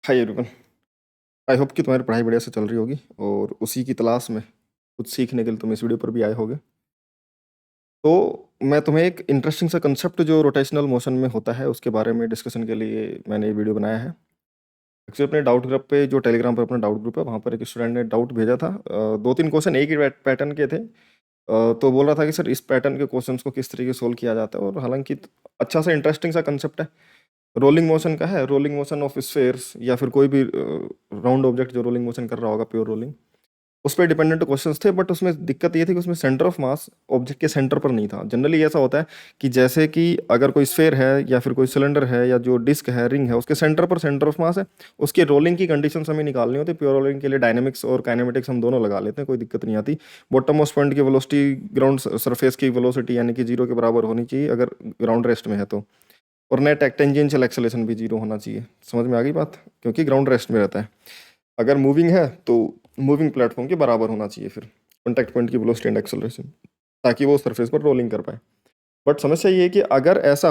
Hi everyone. I hope कि तुम्हारी पढ़ाई बढ़िया से चल रही होगी और उसी की तलाश में कुछ सीखने के लिए तुम इस वीडियो पर भी आए होगे। तो मैं तुम्हें एक इंटरेस्टिंग सा कंसेप्ट जो रोटेशनल मोशन में होता है उसके बारे में डिस्कशन के लिए मैंने ये वीडियो बनाया है। एक्चुअली अपने डाउट ग्रुप पे, जो टेलीग्राम पर अपना डाउट ग्रुप है, वहाँ पर एक स्टूडेंट ने डाउट भेजा था। दो तीन क्वेश्चन एक ही पैटर्न के थे। तो बोल रहा था कि सर इस पैटर्न के क्वेश्चंस को किस तरीके से सोल्व किया जाता है, और हालांकि अच्छा सा इंटरेस्टिंग सा कंसेप्ट है। रोलिंग मोशन का है, रोलिंग मोशन ऑफ स्फेयर्स या फिर कोई भी राउंड ऑब्जेक्ट जो रोलिंग मोशन कर रहा होगा, प्योर रोलिंग, उस पर डिपेंडेंट क्वेश्चंस थे। बट उसमें दिक्कत ये थी कि उसमें सेंटर ऑफ मास ऑब्जेक्ट के सेंटर पर नहीं था। जनरली ऐसा होता है कि जैसे कि अगर कोई स्फेयर है या फिर कोई सिलेंडर है या जो डिस्क है, रिंग है, उसके सेंटर पर सेंटर ऑफ मास है, उसके रोलिंग की कंडीशन हमें निकालनी होती है। प्योर रोलिंग के लिए डायनेमिक्स और काइनेमेटिक्स हम दोनों लगा लेते हैं, कोई दिक्कत नहीं आती। बॉटम मोस्ट पॉइंट की वेलोसिटी ग्राउंड सरफेस की वेलोसिटी यानी कि जीरो के बराबर होनी चाहिए अगर ग्राउंड रेस्ट में है तो। और नेट टेंजेंशियल एक्सेलेरेशन भी जीरो होना चाहिए। समझ में आ गई बात? क्योंकि ग्राउंड रेस्ट में रहता है। अगर मूविंग है तो मूविंग प्लेटफॉर्म के बराबर होना चाहिए फिर कॉन्टैक्ट पॉइंट की वेलोसिटी एंड एक्सेलरेशन, ताकि वो सरफेस पर रोलिंग कर पाए। बट समस्या ये है कि अगर ऐसा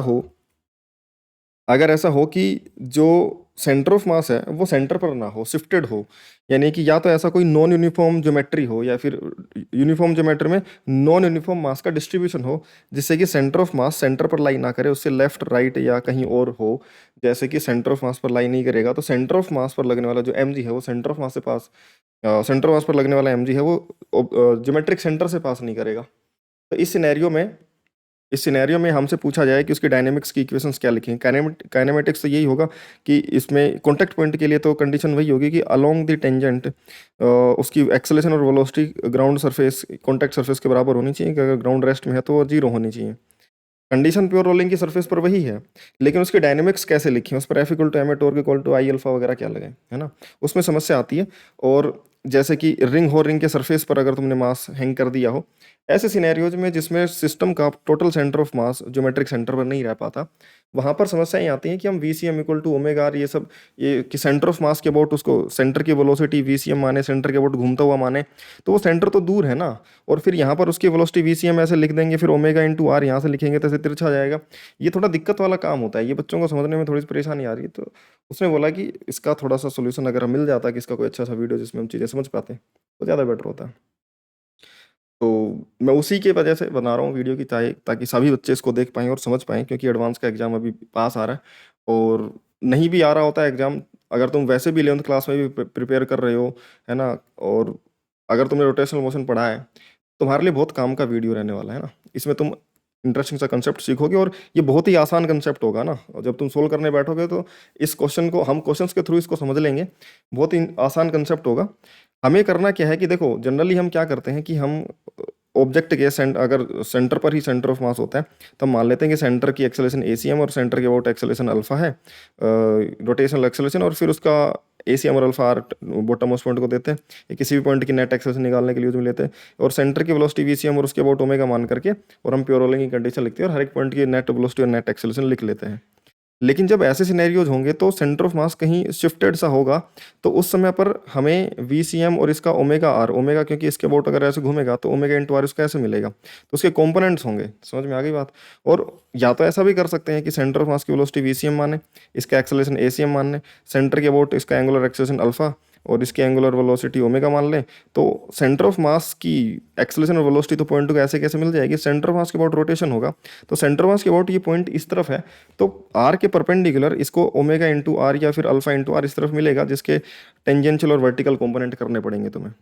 हो कि जो सेंटर ऑफ मास है वो सेंटर पर ना हो, शिफ्टेड हो, यानी कि या तो ऐसा कोई नॉन यूनिफॉर्म ज्योमेट्री हो या फिर यूनिफॉर्म ज्योमेट्री में नॉन यूनिफॉर्म मास का डिस्ट्रीब्यूशन हो, जिससे कि सेंटर ऑफ मास सेंटर पर लाई ना करे, उससे लेफ्ट राइट या कहीं और हो। जैसे कि सेंटर ऑफ मास पर लाई नहीं करेगा तो सेंटर ऑफ मास पर लगने वाला जो एम जी है वो सेंटर ऑफ मास से पास, सेंटर ऑफ मास पर लगने वाला एम जी है वो ज्योमेट्रिक सेंटर से पास नहीं करेगा। तो इस सिनेरियो में हमसे पूछा जाए कि उसकी डायनेमिक्स की इक्वेशंस क्या लिखें। काइनेमेटिक्स तो यही होगा कि इसमें कॉन्टैक्ट पॉइंट के लिए तो कंडीशन वही होगी कि अलोंग द टेंजेंट उसकी एक्सेलेरेशन और velocity ground surface contact surface के बराबर होनी चाहिए, कि अगर ग्राउंड रेस्ट में है तो वो जीरो होनी चाहिए। कंडीशन प्योर रोलिंग की सरफेस पर वही है, लेकिन उसकी डायनेमिक्स कैसे लिखें, उस पर F equal to M A torque equal to I alpha वगैरह क्या लगे, है ना, उसमें समस्या आती है। और जैसे कि रिंग हो, रिंग के सरफेस पर अगर तुमने मास हैंग कर दिया हो, ऐसे सिनेरियोज में जिसमें सिस्टम का total centre of mass geometric centre पर नहीं रह पाता, वहाँ पर समस्याएं आती हैं कि हम V C M equal to omega R, ये सब, ये कि सेंटर ऑफ मास के अबाउट उसको सेंटर की वेलोसिटी वी सी एम माने, सेंटर के अबाउट घूमता हुआ माने, तो वो सेंटर तो दूर है ना। और फिर यहाँ पर उसकी वेलोसिटी वी सी एम ऐसे लिख देंगे, फिर ओमेगा इंटू आर यहाँ से लिखेंगे तो ऐसे तिरछा जाएगा। ये थोड़ा दिक्कत वाला काम होता है, ये बच्चों को समझने में थोड़ी सी परेशानी आ रही है। तो उसने बोला कि इसका थोड़ा सा सोल्यूशन अगर मिल जाता, कि इसका कोई अच्छा सा वीडियो जिसमें हम चीज़ें समझ पाते हैं, तो ज़्यादा बेटर होता है। तो मैं उसी के वजह से बना रहा हूँ वीडियो की, ताकि सभी बच्चे इसको देख पाएँ और समझ पाएँ, क्योंकि एडवांस का एग्जाम अभी पास आ रहा है। और नहीं भी आ रहा होता है एग्जाम, अगर तुम वैसे भी 11th क्लास में भी प्रिपेयर कर रहे हो, है ना, और अगर तुमने रोटेशनल मोशन पढ़ा है, तुम्हारे लिए बहुत काम का वीडियो रहने वाला है ना। इसमें तुम इंटरेस्टिंग सा कंसेप्ट सीखोगे, और ये बहुत ही आसान कंसेप्ट होगा ना। और जब तुम सोल्व करने बैठोगे तो इस क्वेश्चन को हम क्वेश्चंस के थ्रू इसको समझ लेंगे। बहुत ही आसान कंसेप्ट होगा। हमें करना क्या है कि देखो, जनरली हम क्या करते हैं कि हम ऑब्जेक्ट के अगर सेंटर पर ही सेंटर ऑफ मास होता है, तो हम मान लेते हैं कि सेंटर की एक्सेलेरेशन ए सी एम और सेंटर के अबाउट एक्सेलेरेशन अल्फा है, रोटेशनल एक्सेलेरेशन, और फिर उसका ए सी एम और alpha R bottom most point को देते हैं, या किसी भी पॉइंट की नेट एक्सेलेरेशन निकालने के लिए यूज में लेते हैं, और सेंटर की वेलोसिटी वी सी एम और उसके अबाउट ओमेगा मान करके, और हम प्योर रोलिंग की कंडीशन लिखते हैं और हर एक पॉइंट की नेट वेलोसिटी और नेट एक्सेलेरेशन लिख लेते हैं। लेकिन जब ऐसे सिनेरियोज होंगे तो सेंटर ऑफ मास कहीं शिफ्टेड सा होगा, तो उस समय पर हमें वी सी एम और इसका ओमेगा आर, ओमेगा क्योंकि इसके अबाउट अगर ऐसे घूमेगा तो ओमेगा इंटू आर इसका ऐसे मिलेगा, तो उसके कंपोनेंट्स होंगे। समझ में आ गई बात? और या तो ऐसा भी कर सकते हैं कि सेंटर ऑफ मास की वेलोसिटी वी सी एम माने, इसका एक्सेलरेशन ए सी एम माने, सेंटर के अबाउट इसका एंगुलर एक्सेलरेशन अल्फा और इसकी एंगुलर वेलोसिटी ओमेगा मान लें, तो सेंटर ऑफ मास की एक्सेलरेशन और वेलोसिटी तो पॉइंट को ऐसे कैसे मिल जाएगी, सेंटर ऑफ मास के अबाउट रोटेशन होगा, तो सेंटर ऑफ मास के अबाउट ये पॉइंट इस तरफ है, तो आर के परपेंडिकुलर इसको ओमेगा इंटू आर या फिर अल्फा इंटू आर इस तरफ मिलेगा, जिसके टेंजेंशियल और वर्टिकल कंपोनेंट करने पड़ेंगे तुम्हें।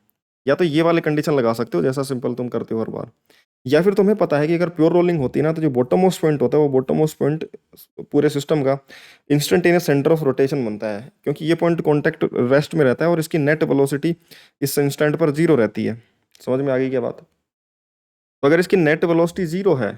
या तो ये वाले कंडीशन लगा सकते हो जैसा सिंपल तुम करते हो हर बार, या फिर तुम्हें पता है कि अगर प्योर रोलिंग होती है ना, तो जो बॉटम मोस्ट पॉइंट होता है वो बॉटम मोस्ट पॉइंट पूरे सिस्टम का इंस्टेंटेनियस सेंटर ऑफ रोटेशन बनता है, क्योंकि ये पॉइंट कॉन्टैक्ट रेस्ट में रहता है और इसकी नेट वेलोसिटी इस इंस्टेंट पर जीरो रहती है। समझ में आ गई क्या बात? तो अगर इसकी नेट वेलोसिटी जीरो है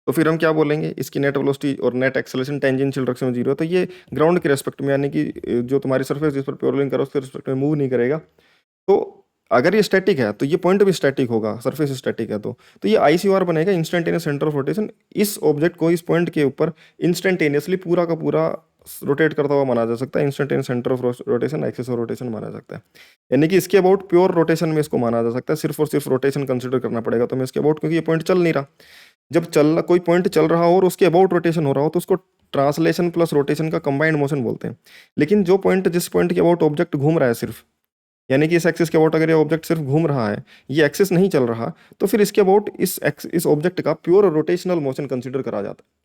तो फिर हम क्या बोलेंगे, इसकी नेट वेलोसिटी और नेट एक्सेलरेशन टेंजेंशियल डायरेक्शन में जीरो है, तो ये ग्राउंड के रेस्पेक्ट में, यानी कि जो तुम्हारी सरफेस जिस पर प्योर रोलिंग करो उसके रेस्पेक्ट में मूव नहीं करेगा। तो अगर ये स्टैटिक है तो ये पॉइंट भी स्टैटिक होगा, सरफेस स्टैटिक है तो ये आईसीओआर बनेगा, इंस्टेंटेनियस सेंटर ऑफ रोटेशन। इस ऑब्जेक्ट को इस पॉइंट के ऊपर इंस्टेंटेनियसली पूरा का पूरा रोटेट करता हुआ माना जा सकता है, instantaneous center of rotation, axis of rotation माना जा सकता है। यानी कि इसके अबाउट प्योर रोटेशन में इसको माना जा सकता है, सिर्फ और सिर्फ रोटेशन कंसिडर करना पड़ेगा तो मैं इसके अबाउट, क्योंकि ये पॉइंट चल नहीं रहा। जब कोई पॉइंट चल रहा हो और उसके अबाउट रोटेशन हो रहा हो तो उसको ट्रांसलेशन प्लस रोटेशन का कंबाइंड मोशन बोलते हैं। लेकिन जो पॉइंट जिस पॉइंट के अबाउट ऑब्जेक्ट घूम रहा है सिर्फ, यानी कि इस एक्सिस के अबाउट अगर ये ऑब्जेक्ट सिर्फ घूम रहा है, ये एक्सिस नहीं चल रहा, तो फिर इसके अबाउट इस ऑब्जेक्ट का प्योर रोटेशनल मोशन कंसीडर करा जाता है।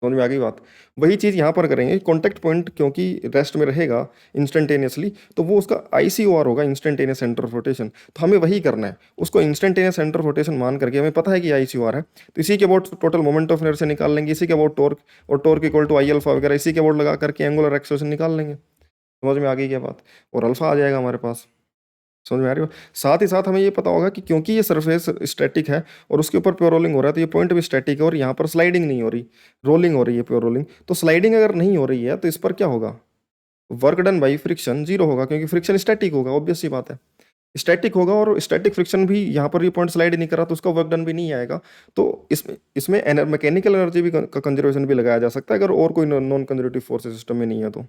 समझ में आ गई बात? वही चीज़ यहाँ पर करेंगे। कॉन्टैक्ट पॉइंट क्योंकि रेस्ट में रहेगा इंस्टेंटेनियसली, तो वो उसका ICOR होगा, इंस्टेंटेनियस सेंटर ऑफ रोटेशन। तो हमें वही करना है, उसको इंस्टेंटेनियस सेंटर ऑफ रोटेशन मान करके, हमें पता है कि ICOR है, तो इसी के about total moment of inertia निकाल लेंगे, इसी के अबाउट टॉर्क, और torque equal to I alpha वगैरह इसी के अबाउट लगा करके एंगुलर एक्सेलरेशन निकाल लेंगे। समझ में आ गई क्या बात? और अल्फा आ जाएगा हमारे पास। समझ में आ रही हो? साथ ही साथ हमें ये पता होगा कि क्योंकि ये सरफेस स्टैटिक है और उसके ऊपर प्योर रोलिंग हो रहा है, तो ये पॉइंट भी स्टैटिक है और यहाँ पर स्लाइडिंग नहीं हो रही, रोलिंग हो रही है, प्योर रोलिंग। तो स्लाइडिंग अगर नहीं हो रही है तो इस पर क्या होगा? Work done by friction zero होगा, क्योंकि फ्रिक्शन स्टैटिक होगा, ऑब्वियस सी बात है। स्टैटिक होगा और स्टैटिक फ्रिक्शन भी, यहाँ पर ये पॉइंट स्लाइड नहीं कर रहा तो उसका वर्क डन भी नहीं आएगा। तो इसमें इसमें मैकेनिकल एनर्जी भी का कंजर्वेशन भी लगाया जा सकता है, अगर और कोई नॉन कंजर्वेटिव फोर्स सिस्टम में नहीं है तो।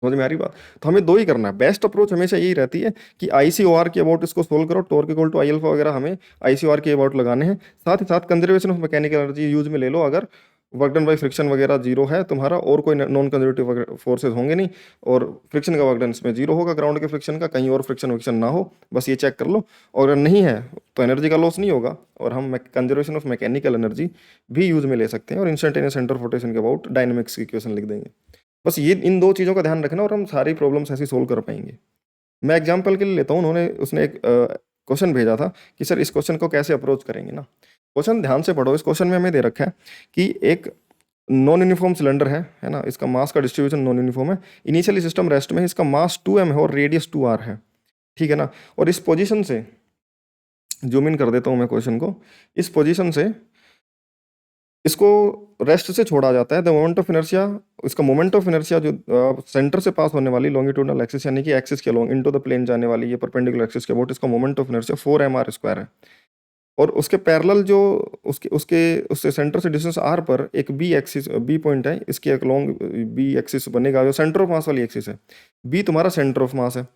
समझ में आ रही बात? तो हमें दो ही करना है। बेस्ट अप्रोच हमेशा यही रहती है कि ICOR के अबाउट इसको सोल्व करो, torque equal to I alpha वगैरह हमें ICOR के अबाउट लगाने हैं। साथ ही साथ conservation of mechanical energy use में ले लो, अगर वर्क डन बाई फ्रिक्शन वगैरह जीरो है तुम्हारा और कोई नॉन कंजर्वेटिव फोर्सेज होंगे नहीं, और फ्रिक्शन का वर्क डन इसमें जीरो होगा, ग्राउंड के फ्रिक्शन का, कहीं और फ्रिक्शन विक्शन ना हो, बस ये चेक कर लो। और अगर नहीं है तो एनर्जी का लॉस नहीं होगा, और हम कंजर्वेशन ऑफ मैकेनिकल एनर्जी भी यूज में ले सकते हैं, और इंस्टेंटेनियस सेंटर ऑफ रोटेशन के अबाउट डायनेमिक्स की इक्वेशन लिख देंगे। बस ये इन दो चीज़ों का ध्यान रखना और हम सारी प्रॉब्लम्स ऐसे सोल्व कर पाएंगे। मैं एग्जांपल के लिए लेता हूँ, उसने एक क्वेश्चन भेजा था कि सर इस क्वेश्चन को कैसे अप्रोच करेंगे ना। क्वेश्चन ध्यान से पढ़ो। इस क्वेश्चन में हमें दे रखा है कि एक नॉन यूनिफॉर्म सिलेंडर है ना, इसका मास का डिस्ट्रीब्यूशन नॉन यूनिफॉर्म है, इनिशियली सिस्टम रेस्ट में है, इसका मास 2m है और रेडियस 2r है, ठीक है ना। और इस पोजीशन से, जूम इन कर देता हूँ मैं क्वेश्चन को, इस पोजीशन से इसको रेस्ट से छोड़ा जाता है। द मोमेंट ऑफ इनर्शिया, इसका मोमेंट ऑफ इनर्शिया जो सेंटर से पास होने वाली लॉन्गिट्यूडनल एक्सिस यानी कि एक्सिस के लॉन्ग इनटू द प्लेन जाने वाली ये परपेंडिकुलर एक्सिस के अबाउट, इसका मोमेंट ऑफ इनर्शिया 4mr² है। और उसके पैरेलल जो उसके उसके उससे सेंटर से डिस्टेंस r पर एक बी एक्सिस, बी पॉइंट है, इसके एक लॉन्ग बी एक्सिस बनेगा जो सेंटर ऑफ मास वाली एक्सिस है। बी तुम्हारा सेंटर ऑफ मास है।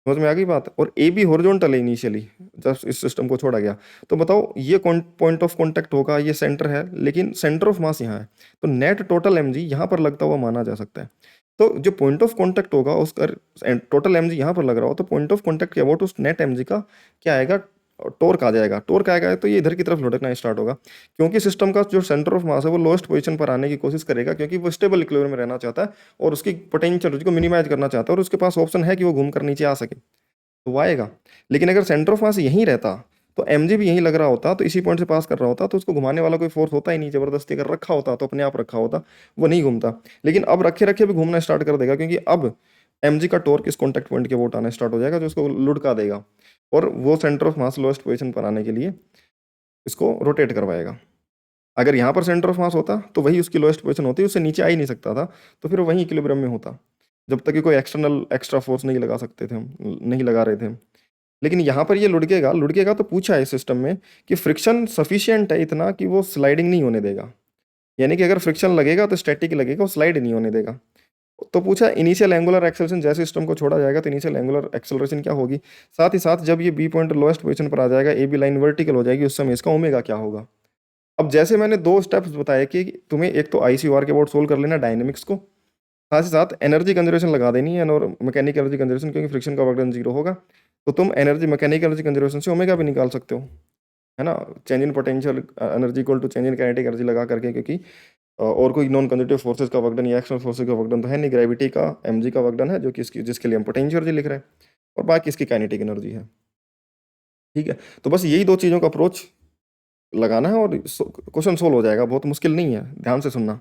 समझ में आ गई बात? और ए बी हॉरिजॉन्टल है इनिशियली जब इस सिस्टम को छोड़ा गया। तो बताओ ये पॉइंट ऑफ कांटेक्ट होगा, ये सेंटर है, लेकिन सेंटर ऑफ मास यहाँ है, तो नेट टोटल mg यहाँ पर लगता हुआ माना जा सकता है। तो जो पॉइंट ऑफ कांटेक्ट होगा उसका टोटल mg यहाँ पर लग रहा हो, तो पॉइंट ऑफ कांटेक्ट के अबाउट उस नेट mg का क्या आएगा? टॉर्क आ जाएगा। टॉर्क आएगा तो ये इधर की तरफ लुढ़कना स्टार्ट होगा, क्योंकि सिस्टम का जो सेंटर ऑफ मास है वो लोएस्ट पोजीशन पर आने की कोशिश करेगा, क्योंकि वो स्टेबल इक्विलिब्रियम में रहना चाहता है और उसकी पोटेंशियल को मिनिमाइज करना चाहता है, और उसके पास ऑप्शन है कि वो घूम कर नीचे आ सके, तो वो आएगा। लेकिन अगर सेंटर ऑफ मास यहीं रहता तो mg भी यहीं लग रहा होता, तो इसी पॉइंट से पास कर रहा होता, तो उसको घुमाने वाला कोई फोर्स होता ही नहीं। जबरदस्ती अगर रखा होता तो अपने आप रखा होता, वो नहीं घूमता। लेकिन अब रखे रखे भी घूमना स्टार्ट कर देगा, क्योंकि अब mg का टॉर्क इस कॉन्टैक्ट पॉइंट के अबाउट आना स्टार्ट हो जाएगा, जो उसको लुढ़का देगा, और वो centre of mass lowest position पर आने के लिए इसको रोटेट करवाएगा। अगर यहाँ पर सेंटर ऑफ मास होता तो वही उसकी लोएस्ट पोजीशन होती, उससे नीचे आ ही नहीं सकता था, तो फिर वहीं इक्विलिब्रियम में होता, जब तक कि कोई एक्सटर्नल एक्स्ट्रा फोर्स नहीं लगा सकते थे हम, नहीं लगा रहे थे हम। लेकिन यहाँ पर ये लुढ़केगा, लुढ़केगा तो पूछा है इस सिस्टम में कि फ्रिक्शन सफिशिएंट है इतना कि वो स्लाइडिंग नहीं होने देगा, यानी कि अगर फ्रिक्शन लगेगा तो स्टैटिक लगेगा, वो स्लाइड नहीं होने देगा। तो पूछा इनिशियल एंगुलर एक्सेलरेशन, जैसे सिस्टम को छोड़ा जाएगा तो इनिशियल एंगुलर एक्सेलरेशन क्या होगी। साथ ही साथ जब ये बी पॉइंट लोएस्ट पोजीशन पर आ जाएगा, ए बी लाइन वर्टिकल हो जाएगी, उस समय इसका ओमेगा क्या होगा। अब जैसे मैंने दो स्टेप्स बताए कि तुम्हें एक तो ICOR के अबाउट सोल्व कर लेना डायनेमिक्स को, साथ ही साथ एनर्जी कंजर्वेशन लगा देनी है और मैकेनिकल एनर्जी कंजर्वेशन, क्योंकि फ्रिक्शन का वर्क डन जीरो होगा, तो तुम एनर्जी मैकेनिकल एनर्जी कंजर्वेशन से ओमेगा भी निकाल सकते हो, है ना। Change in potential energy equal to change in kinetic energy लगा करके, क्योंकि और कोई नॉन कंजर्वेटिव फोर्सेज का वर्क डन या एक्सटर्नल फोर्सेज का वर्क डन तो है नहीं, ग्रेविटी का mg का वर्क डन है, जो कि इसकी जिसके लिए हम पोटेंशियल एनर्जी लिख रहे हैं, और बाकी इसकी काइनेटिक एनर्जी है, ठीक है। तो बस यही दो चीज़ों का अप्रोच लगाना है और क्वेश्चन सोल्व हो जाएगा, बहुत मुश्किल नहीं है, ध्यान से सुनना।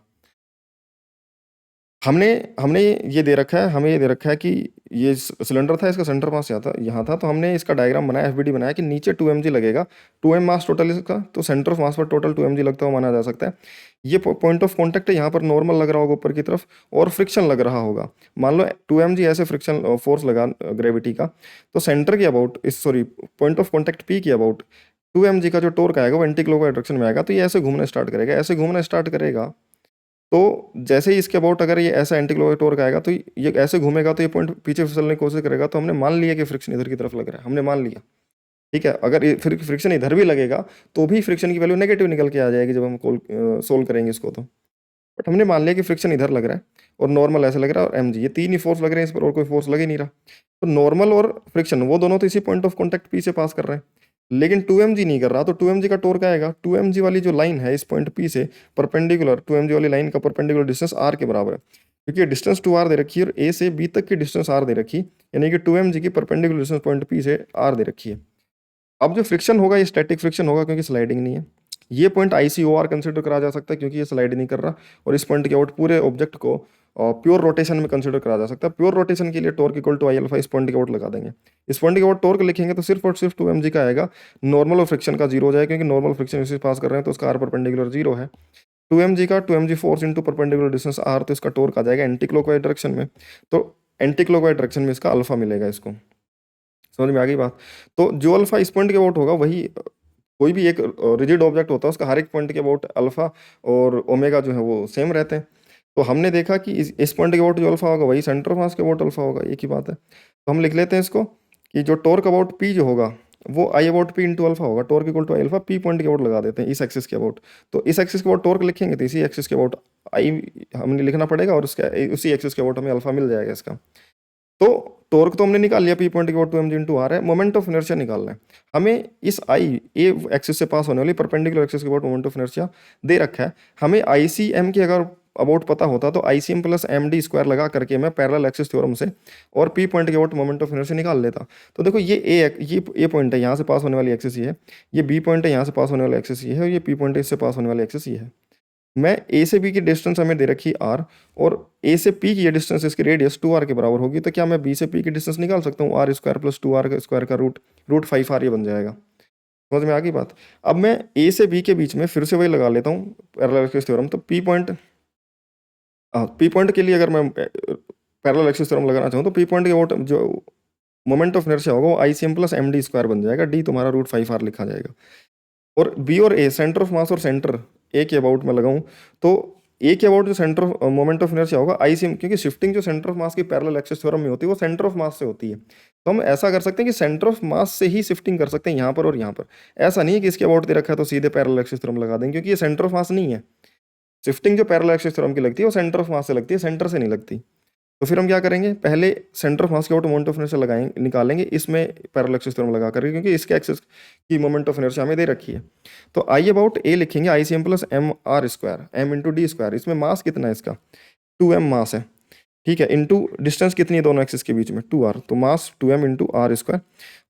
हमने हमने ये दे रखा है, हमें ये दे रखा है कि ये सिलेंडर था, इसका सेंटर मास यहाँ था, तो हमने इसका डायग्राम बनाया, FBD बनाया कि नीचे 2mg लगेगा, 2m मास टोटल इसका, तो सेंटर ऑफ मास पर टोटल 2mg लगता हुआ माना जा सकता है। ये पॉइंट ऑफ कॉन्टैक्ट है, यहाँ पर नॉर्मल लग रहा होगा ऊपर की तरफ और फ्रिक्शन लग रहा होगा। मान लो 2mg ऐसे फ्रिक्शन फोर्स लगा ग्रेविटी का, तो सेंटर के about point of contact P के अबाउट 2mg का जो टॉर्क आएगा वो एंटी क्लॉकवाइज डायरेक्शन में आएगा, तो ये ऐसे घूमना स्टार्ट करेगा, ऐसे घूमना स्टार्ट करेगा। तो जैसे ही इसके अबाउट अगर ये ऐसा एंटी क्लॉकवाइज टॉर्क आएगा तो ये ऐसे घूमेगा, तो ये पॉइंट पीछे फिसलने की कोशिश करेगा, तो हमने मान लिया कि फ्रिक्शन इधर की तरफ लग रहा है, हमने मान लिया, ठीक है। अगर ये फिर फ्रिक्शन इधर भी लगेगा तो भी फ्रिक्शन की वैल्यू नेगेटिव निकल के आ जाएगी जब हम सोल्व करेंगे इसको। तो बट हमने मान लिया कि फ्रिक्शन इधर लग रहा है और नॉर्मल ऐसे लग रहा है और mg, ये तीन ही फोर्स लग रहे हैं इस पर और कोई फोर्स लग ही नहीं रहा। तो नॉर्मल और फ्रिक्शन वो दोनों तो इसी पॉइंट ऑफ कॉन्टैक्ट पी से पास कर रहे हैं, लेकिन 2mg नहीं कर रहा। तो 2mg का टॉर्क आएगा, 2mg वाली जो लाइन है इस पॉइंट पी से परपेंडिकुलर, 2mg वाली लाइन का परपेंडिकुलर डिस्टेंस r के बराबर है, क्योंकि डिस्टेंस 2r दे रखी है और a से b तक की डिस्टेंस r दे रखी है, यानी कि 2mg की परपेंडिकुलर डिस्टेंस पॉइंट p से r दे रखी है। अब जो फ्रिक्शन होगा ये स्टैटिक फ्रिक्शन होगा क्योंकि स्लाइडिंग नहीं है। ये पॉइंट ICOR कंसिडर करा जा सकता है क्योंकि ये स्लाइड नहीं कर रहा, और इस पॉइंट के आउट पूरे ऑब्जेक्ट को प्योर रोटेशन में कंसिडर करा जा सकता है। प्योर रोटेशन के लिए torque equal to I alpha इस पॉइंट के आउट लगा देंगे। इस पॉइंट के आउट टॉर्क लिखेंगे तो सिर्फ और सिर्फ 2mg का आएगा, नॉर्मल और फ्रिक्शन का जीरो हो जाएगा क्योंकि नॉर्मल फ्रिक्शन इसे पास कर रहे हैं तो उसका r परपेंडिकुलर जीरो है। 2mg का 2mg force into perpendicular distance r, तो इसका टॉर्क आ जाएगा एंटी क्लॉकवाइज डायरेक्शन में, तो एंटी क्लॉकवाइज डायरेक्शन में इसका अल्फा मिलेगा। इसको समझ में आ गई बात। तो जो अल्फा इस पॉइंट के अबाउट होगा वही कोई भी एक रिजिड ऑब्जेक्ट होता है उसका हर एक पॉइंट के अबाउट अल्फा और ओमेगा जो है वो सेम रहते हैं। तो हमने देखा कि इस पॉइंट के अबाउट जो अल्फा होगा वही सेंटर ऑफ मास के अबाउट अल्फा होगा, एक ही बात है। तो हम लिख लेते हैं इसको कि जो टॉर्क अबाउट पी जो होगा वो I about p into alpha होगा, torque equal to I alpha p point के अबाउट लगा देते हैं इस एक्सिस के अबाउट। तो इस एक्सिस के अबाउट टॉर्क लिखेंगे तो इसी एक्सिस के अबाउट आई हमने लिखना पड़ेगा और उसका उसी एक्सिस के अबाउट हमें अल्फा मिल जाएगा इसका। तो टॉर्क तो हमने निकाल लिया, पी पॉइंट के 2mg इंटू आर है। मोमेंट ऑफ इनर्शिया निकालना है हमें, इस आई ए एक्सिस से पास होने वाली परपेंडिकुलर एक्सिस के अबाउट मोमेंट ऑफ इनर्शिया दे रखा है हमें। ICM की अगर अबाउट पता होता तो ICM प्लस MD स्क्वायर लगा करके मैं पैरेलल एक्सिस थ्योरम से और पी पॉइंट के अबाउट मोमेंट ऑफ इनर्शिया निकाल लेता। तो देखो ये ए पॉइंट है, यहाँ से पास होने वाली एक्सिस ये है, ये बी पॉइंट है, यहाँ से पास होने वाली एक्सिस ये है, और ये पी पॉइंट है, इससे पास होने वाली एक्सिस ये है। मैं ए से बी की डिस्टेंस हमें दे रखी आर और ए से पी की ये डिस्टेंस इसकी रेडियस 2r के बराबर होगी, तो क्या मैं बी से पी की डिस्टेंस निकाल सकता हूँ, आर स्क्वायर प्लस 2r का स्क्वायर का रूट 5r ये बन जाएगा। समझ में आ गई बात। अब मैं ए से बी के बीच में फिर से वही लगा लेता हूँ पैरेलल एक्सिस थ्योरम। तो पी पॉइंट के लिए अगर मैं पैरेलल एक्सिस थ्योरम लगाना चाहूँ तो पी पॉइंट के वोट जो मोमेंट ऑफ इनर्शिया होगा वो ICM प्लस MD स्क्वायर बन जाएगा, डी तुम्हारा रूट 5r लिखा जाएगा। और बी और ए सेंटर ऑफ मास और सेंटर ए के अबाउट में लगाऊं तो ए के अबाउट जो centre of moment of inertia होगा ICM, क्योंकि शिफ्टिंग जो सेंटर ऑफ मास की पैरेलल एक्सिस थ्योरम में होती है वो सेंटर ऑफ मास से होती है। तो हम ऐसा कर सकते हैं कि सेंटर ऑफ मास से ही शिफ्टिंग कर सकते हैं यहाँ पर और यहाँ पर। ऐसा नहीं है कि इसके अबाउट दे रखा है तो सीधे पैरेलल एक्सिस थ्योरम लगा देंगे, क्योंकि ये सेंटर ऑफ मास नहीं है। शिफ्टिंग जो पैरेलल एक्सिस थ्योरम की लगती है वो सेंटर ऑफ मास से लगती है, सेंटर से नहीं लगती। तो फिर हम क्या करेंगे, पहले सेंटर ऑफ मास के आउट मोमेंट ऑफ इनर्शिया लगाएंगे, निकालेंगे इसमें पैरेलल एक्सिस थ्योरम लगा करके, क्योंकि इसके एक्सिस की मोमेंट ऑफ इनर्शिया हमें दे रखी है। तो आई अबाउट ए लिखेंगे ICM plus MR square, M into D square. इसमें मास कितना है इसका 2m मास है, ठीक है, इंटू डिस्टेंस कितनी है दोनों एक्सिस के बीच में 2r, तो mass 2m into R square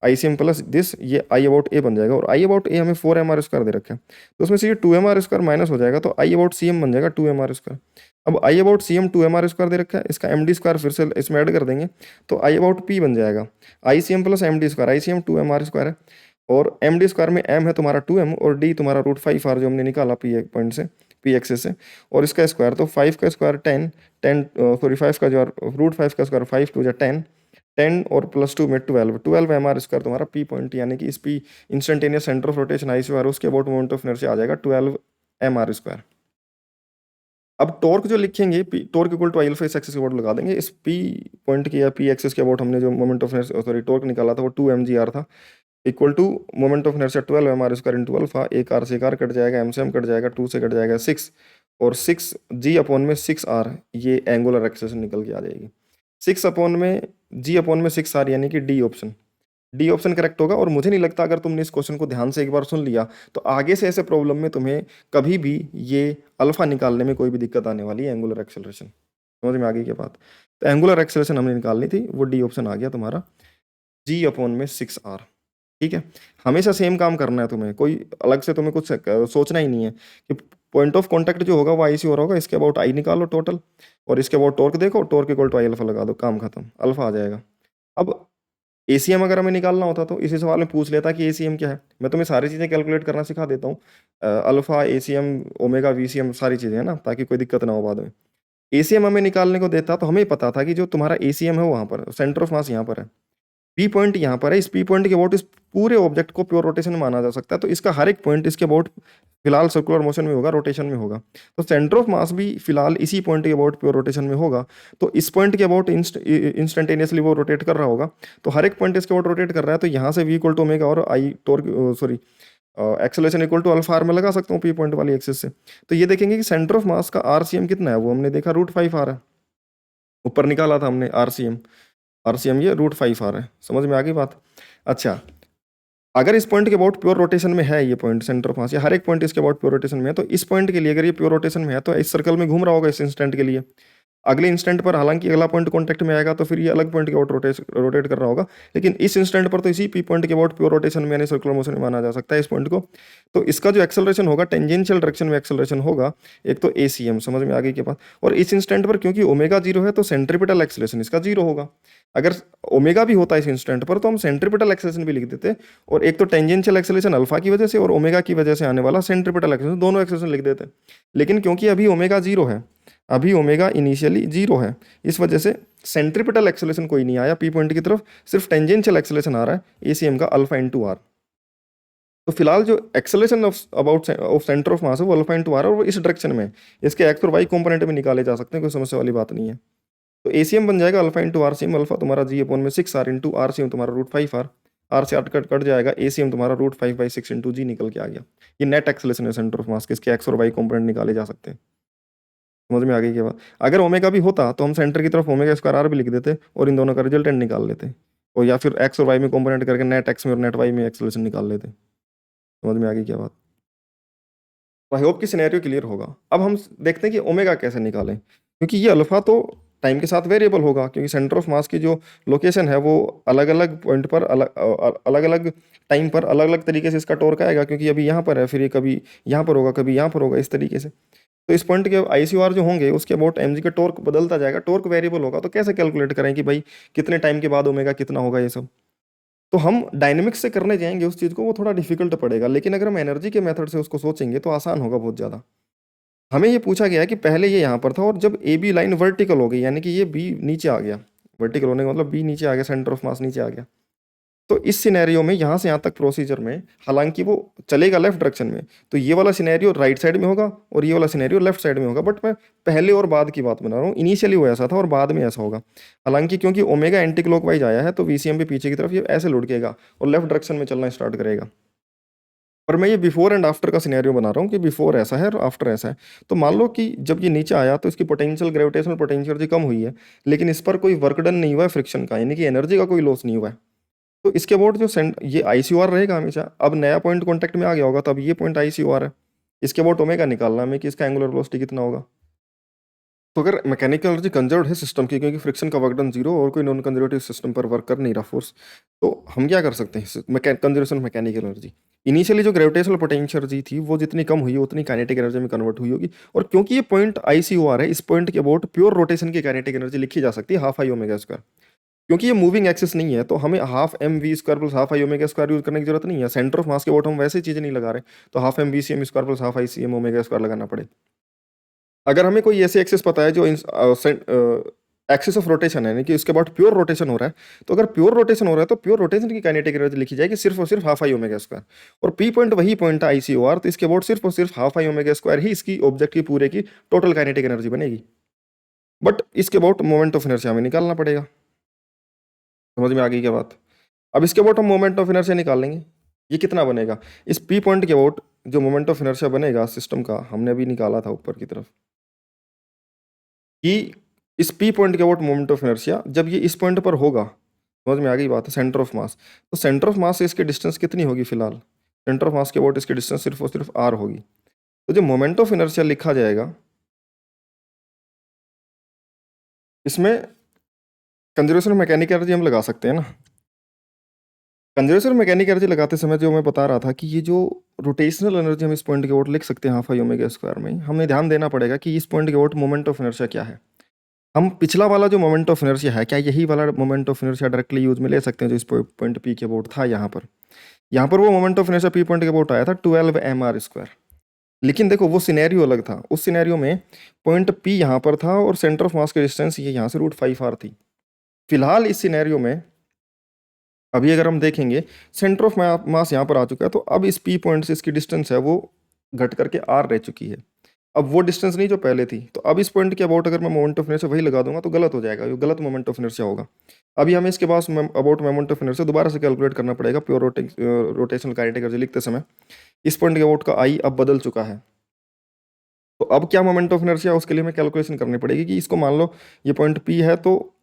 ICM plus this, ये आई अबाउट ए बन जाएगा। और आई अबाउट ए हमें 4mr स्क्वायर दे रखा है, तो उसमें से ये 2mr स्क्वायर माइनस हो जाएगा तो आई अबाउट CM बन जाएगा 2mr स्क्वायर। अब I about CM 2mr square दे रखा है, इसका MD स्क्वायर फिर से इसमें ऐड कर देंगे तो आई अबाउट P बन जाएगा ICM plus MD square, ICM 2mr square है और MD स्क्वायर में M है तुम्हारा 2m और D तुम्हारा रूट 5r जो हमने निकाला P पॉइंट से, P एक्सेस से, और इसका स्क्वायर तो 5 का स्क्वायर 5 का जो रूट 5 का स्क्वायर 5 टू जा 10 और प्लस 2 में 12 MR स्क्वायर तुम्हारा P पॉइंट, यानी कि इस P instantaneous center of rotation ICOR उसके अबाउट मोमेंट ऑफ इनर्शिया आ जाएगा 12 MR स्क्वायर। अब टॉर्क जो लिखेंगे torque equal to I alpha इस एक्सिस के अबाउट लगा देंगे, इस P पॉइंट के या P एक्सिस के अबाउट हमने जो moment of inertia sorry torque निकाला था वो 2mgr था, equal to moment of inertia 12 MR square into alpha. एक आर से एक आर कट जाएगा, M से M कट जाएगा, 2 से कट जाएगा 6 और 6g अपॉन में 6r, ये एंगुलर एक्सेलेरेशन निकल के आ जाएगी। 6 अपॉन में g अपॉन में 6r, यानी कि डी ऑप्शन करेक्ट होगा। और मुझे नहीं लगता अगर तुमने इस क्वेश्चन को ध्यान से एक बार सुन लिया तो आगे से ऐसे प्रॉब्लम में तुम्हें कभी भी ये अल्फा निकालने में कोई भी दिक्कत आने वाली है, एंगुलर एक्सेलरेशन। समझ में आ गई क्या बात। तो एंगुलर एक्सेलरेशन हमने निकालनी थी, वो डी ऑप्शन आ गया तुम्हारा g अपॉन में 6r। ठीक है, हमेशा सेम काम करना है तुम्हें, कोई अलग से तुम्हें कुछ सोचना ही नहीं है कि पॉइंट ऑफ कॉन्टैक्ट जो होगा वो IC हो रहा होगा, इसके अबाउट आई निकालो टोटल और इसके अबाउट टॉर्क देखो, torque equal to I alpha लगा दो, काम खत्म, अल्फा आ जाएगा। अब ACM अगर हमें निकालना होता तो इसी सवाल में पूछ लेता कि ACM क्या है। मैं तुम्हें सारी चीज़ें कैलकुलेट करना सिखा देता हूँ, अल्फा ACM ओमेगा VCM सारी चीज़ें है ना, ताकि कोई दिक्कत ना हो बाद में। ACM हमें निकालने को देता तो हमें पता था कि जो तुम्हारा ACM है वहाँ पर सेंटर ऑफ मास यहाँ पर है, P पॉइंट यहाँ पर है, इस P पॉइंट के अबाउट इस पूरे ऑब्जेक्ट को प्योर रोटेशन में माना जा सकता है, तो इसका हर एक पॉइंट इसके अबाउट फिलहाल सर्कुलर मोशन में होगा, रोटेशन में होगा। तो सेंटर ऑफ मास भी फिलहाल इसी पॉइंट के अबाउट प्योर रोटेशन में होगा, तो इस पॉइंट के अबाउट इंस्टेंटेनियसली वो रोटेट कर रहा होगा। तो हर एक पॉइंट इसके अबाउट रोटेट कर रहा है, तो यहाँ से V इक्वल टू ओमेगा और I torque sorry acceleration equal to alpha r में लगा सकता हूँ पी पॉइंट वाली एक्सिस से। तो ये देखेंगे कि सेंटर ऑफ मास का आरसीएम कितना है, वो हमने देखा √5 आ रहा है, ऊपर निकाला था हमने आरसीएम, आरसीएम ये √5 आ रहा है। समझ में आ गई बात। अच्छा, अगर इस पॉइंट के अबाउट प्योर रोटेशन में है ये पॉइंट सेंटर ऑफ मास, या हर एक पॉइंट इसके अबाउट प्योर रोटेशन में है, तो इस पॉइंट के लिए अगर ये प्योर रोटेशन में है तो इस सर्कल में घूम रहा होगा इस इंस्टेंट के लिए। अगले इंस्टेंट पर हालांकि अगला पॉइंट कांटेक्ट में आएगा तो फिर ये अलग पॉइंट के अबाउट रोटेट कर रहा होगा, लेकिन इस इंस्टेंट पर तो इसी पी पॉइंट के अबाउट प्योर रोटेशन में यानी सर्कुलर मोशन में माना जा सकता है इस पॉइंट को। तो इसका जो एक्सेलरेशन होगा टेंजेंशियल डायरेक्शन में एक्सेलरेशन होगा, एक तो एसीएम, समझ में आ गई के बाद। और इस इंस्टेंट पर क्योंकि ओमेगा जीरो है तो सेंट्रीपिटल एक्सेलरेशन इसका जीरो होगा। अगर ओमेगा भी होता है इस इंस्टेंट पर तो हम सेंट्रीपिटल एक्सेलरेशन भी लिख देते, और एक तो टेंजेंशियल एक्सेलरेशन अल्फा की वजह से और ओमेगा की वजह से आने वाला सेंट्रीपिटल एक्सेलरेशन, दोनों एक्सेलरेशन लिख देते। लेकिन क्योंकि अभी ओमेगा जीरो है, अभी ओमेगा इनिशियली जीरो है, इस वजह से सेंट्रीपिटल एक्सेलरेशन कोई नहीं आया पी पॉइंट की तरफ, सिर्फ टेंजेंशियल एक्सेलरेशन आ रहा है एसीएम का अल्फा इंटू आर। तो फिलहाल जो एक्सेलरेशन ऑफ सेंटर ऑफ मास है वो अल्फा इंटू आर है और वो इस डायरेक्शन में है। इसके एक्स और वाई कंपोनेंट में निकाले जा सकते हैं, कोई समस्या वाली बात नहीं है। तो एसीएम बन जाएगा अल्फा इंटू आरसीएम, अल्फा तुम्हारा जी अपॉन में 6 आर इंटू आरसीएम तुम्हारा √5 आर से आर कट जाएगा, एसीएम तुम्हारा √5/6 इंटू जी निकल के आ गया। ये नेट एक्सेलरेशन है सेंटर ऑफ मास के, इसके एक्स और वाई कंपोनेंट निकाले जा सकते हैं। समझ में आ गई के बाद। अगर ओमेगा भी होता तो हम सेंटर की तरफ ओमेगा स्क्वायर आर भी लिख देते और इन दोनों का रिजल्टेंट निकाल लेते, और या फिर एक्स और वाई में कंपोनेंट करके नेट एक्स में और नेट वाई में एक्सेलरेशन निकाल लेते। समझ में आ गई क्या बात। आई होप कि सिनेरियो क्लियर होगा। अब हम देखते हैं कि ओमेगा कैसे निकालें, क्योंकि ये अल्फा तो टाइम के साथ वेरिएबल होगा, क्योंकि सेंटर ऑफ मास की जो लोकेशन है वो अलग अलग पॉइंट पर अलग अलग टाइम पर अलग अलग तरीके से इसका टॉर्क आएगा, क्योंकि अभी यहाँ पर है, फिर ये कभी यहाँ पर होगा, कभी यहाँ पर होगा, इस तरीके से। तो इस पॉइंट के आईसीआर जो होंगे उसके अबाउट एमजी का टॉर्क बदलता जाएगा, टॉर्क वेरिएबल होगा, तो कैसे कैलकुलेट करें कि भाई कितने टाइम के बाद ओमेगा कितना होगा ये सब। तो हम डायनेमिक्स से करने जाएंगे उस चीज़ को, वो थोड़ा डिफिकल्ट पड़ेगा, लेकिन अगर हम एनर्जी के मेथड से उसको सोचेंगे तो आसान होगा बहुत ज़्यादा। हमें ये पूछा गया है कि पहले ये यहाँ पर था और जब ए बी लाइन वर्टिकल हो गई, यानी कि ये बी नीचे आ गया, वर्टिकल होने का मतलब बी नीचे आ गया, सेंटर ऑफ मास नीचे आ गया, तो इस सिनेरियो में यहाँ से यहाँ तक प्रोसीजर में हालांकि वो चलेगा लेफ्ट डायरेक्शन में, तो ये वाला सिनेरियो राइट साइड में होगा और ये वाला सिनेरियो लेफ्ट साइड में होगा। बट मैं पहले और बाद की बात बना रहा हूँ, इनिशियली वो ऐसा था और बाद में ऐसा होगा। हालांकि क्योंकि ओमेगा एंटी क्लॉकवाइज आया है तो वीसीएम पे पीछे की तरफ ये ऐसे लुढ़केगा और लेफ्ट डायरेक्शन में चलना स्टार्ट करेगा। और मैं ये बिफोर एंड आफ्टर का सिनेरियो बना रहा हूँ कि बिफोर ऐसा है और आफ्टर ऐसा है। तो मान लो कि जब ये नीचे आया तो इसकी पोटेंशियल ग्रेविटेशनल पोटेंशियल कम हुई है, लेकिन इस पर कोई वर्क डन नहीं हुआ है फ्रिक्शन का, यानी कि एनर्जी का कोई लॉस नहीं हुआ है। तो इसके अबाउट जो ये आईसीओआर रहेगा हमेशा। अब नया पॉइंट कॉन्टेक्ट में आ गया होगा तो अब ये पॉइंट आईसीओआर है, इसके अबाउट ओमेगा निकालना हमें कि इसका एंगुलर वेलोसिटी कितना होगा। तो अगर मैकेनिकल एनर्जी कंजर्व्ड है सिस्टम की, क्योंकि फ्रिक्शन का वर्क डन जीरो और कोई नॉन कंजर्वेटिव सिस्टम पर वर्क कर नहीं रहा फोर्स, तो हम क्या कर सकते हैं कंजर्वेशन मैकेनिकल एनर्जी। इनिशियली जो ग्रेविटेशनल पोटेंशियल एनर्जी थी वो जितनी कम हुई उतनी काइनेटिक एनर्जी में कन्वर्ट हुई होगी। और क्योंकि ये पॉइंट आईसीओआर है, इस पॉइंट के अबाउट प्योर रोटेशन की काइनेटिक एनर्जी लिखी जा सकती है ½ I⍵²। क्योंकि ये मूविंग एक्सिस नहीं है तो हमें ½ mv² + ½ I⍵² यूज करने की जरूरत नहीं है। सेंटर ऑफ मास के अबाउट हम वैसे चीजें नहीं लगा रहे, तो ½ mvcm² + ½ Icmω² लगाना पड़े। अगर हमें कोई ऐसे एक्सिस पता है जो एक्सिस ऑफ रोटेशन है, यानी कि इसके बाद प्योर रोटेशन हो रहा है, तो अगर प्योर रोटेशन हो रहा है तो प्योर रोटेशन की काइनेटिक एनर्जी लिखी जाएगी सिर्फ और सिर्फ ½ I⍵²। और पी पॉइंट वही पॉइंट है आईसीओआर, तो इसके अबाउट सिर्फ और सिर्फ ½ I⍵² ही इसकी ऑब्जेक्ट की पूरे की टोटल काइनेटिक एनर्जी बनेगी। बट इसके अबाउट मोमेंट ऑफ इनर्शिया हमें निकालना पड़ेगा। समझ में आ गई क्या बात। अब इसके अबाउट हम मोमेंट ऑफ इनर्शिया निकालेंगे, ये कितना बनेगा। इस पी पॉइंट के अबाउट जो मोमेंट ऑफ इनर्शिया बनेगा सिस्टम का, हमने अभी निकाला था ऊपर की तरफ कि इस पी पॉइंट के अबाउट मोमेंट ऑफ इनर्शिया जब ये इस पॉइंट पर होगा, समझ में आ गई बात है, सेंटर ऑफ मास। तो सेंटर ऑफ मास से इसकी डिस्टेंस कितनी होगी, फिलहाल सेंटर ऑफ मास के अबाउट इसकी डिस्टेंस सिर्फ और सिर्फ आर होगी। तो जो मोमेंट ऑफ इनर्शिया लिखा जाएगा इसमें कंजर्वेशन मैकेनिकल एनर्जी हम लगा सकते हैं ना। कंजर्वेशन मैकेनिकल एनर्जी लगाते समय जो मैं बता रहा था कि ये जो रोटेशनल एनर्जी हम इस पॉइंट के अबाउट लिख सकते हैं ½ I⍵² में, हमें ध्यान देना पड़ेगा कि इस पॉइंट के अबाउट मोमेंट ऑफ इनर्शिया क्या है। हम पिछला वाला जो मोमेंट ऑफ इनर्शिया है, क्या यही वाला moment of inertia directly use में ले सकते हैं जो इस पॉइंट पी के अबाउट था। यहाँ पर वो moment of inertia P point के अबाउट आया था 12mr²। लेकिन देखो वो सिनेरियो अलग था, उस सिनेरियो में पॉइंट पी यहाँ पर था और सेंटर ऑफ मास की डिस्टेंस ये यहाँ से √5r थी। फिलहाल इस सिनेरियो में अभी अगर हम देखेंगे सेंटर ऑफ मास यहाँ पर आ चुका है, तो अब इस पी पॉइंट से इसकी डिस्टेंस है वो घट करके आर रह चुकी है। अब वो डिस्टेंस नहीं जो पहले थी, तो अब इस पॉइंट के अबाउट अगर मैं मोमेंट ऑफ इनर्शिया वही लगा दूंगा तो गलत हो जाएगा, ये गलत मोमेंट ऑफ इनर्शिया होगा। अभी हमें इसके बाद अबाउट मोमेंट ऑफ इनर्शिया दोबारा से कैलकुलेट करना पड़ेगा प्योर रोटेशनल काइनेटिक एनर्जी लिखते समय। इस पॉइंट के अबाउट का आई अब बदल चुका है, तो अब क्या मोमेंट ऑफ इनर्शिया, उसके लिए हमें कैलकुलेशन करनी पड़ेगी कि इसको मान लो ये पॉइंट पी है, तो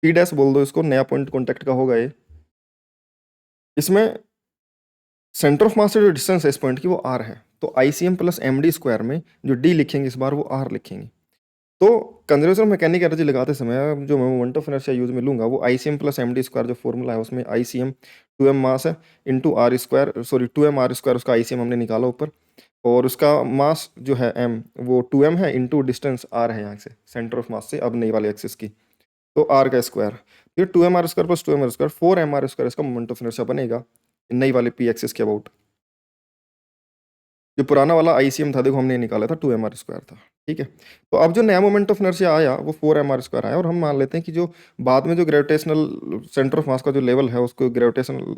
पी डैश बोल दो इसको, नया पॉइंट कॉन्टेक्ट का होगा ये। इसमें सेंटर ऑफ मास से जो डिस्टेंस है इस पॉइंट की वो आर है, तो ICM plus M D square में जो डी लिखेंगे इस बार वो आर लिखेंगे। तो कंजर्वेशन मैकेनिक एनर्जी लगाते समय जो मैं मोमेंट ऑफ इनर्शिया यूज में लूंगा वो ICM plus M D square जो फॉर्मूला है उसमें आईसीएम 2m मास है into R square, sorry 2m R square, उसका आईसीएम हमने निकाला ऊपर, और उसका मास जो है m वो 2m है इंटू डिस्टेंस r है यहाँ से सेंटर ऑफ मास से अब नई वाले एक्सिस की, तो r का स्क्वायर, फिर 2m R square plus 2m R square 4m R square इसका मोमेंट ऑफ इनर्शिया बनेगा नई वाले पी एक्सिस के अबाउट। जो पुराना वाला आईसीएम था देखो हमने निकाला था 2m आर स्क्वायर था, ठीक है। तो अब जो नया मोमेंट ऑफ इनर्शिया आया वो 4m आर स्क्वायर आया, और हम मान लेते हैं कि जो बाद में जो ग्रेविटेशनल सेंटर ऑफ मास का जो लेवल है उसको ग्रेविटेशनल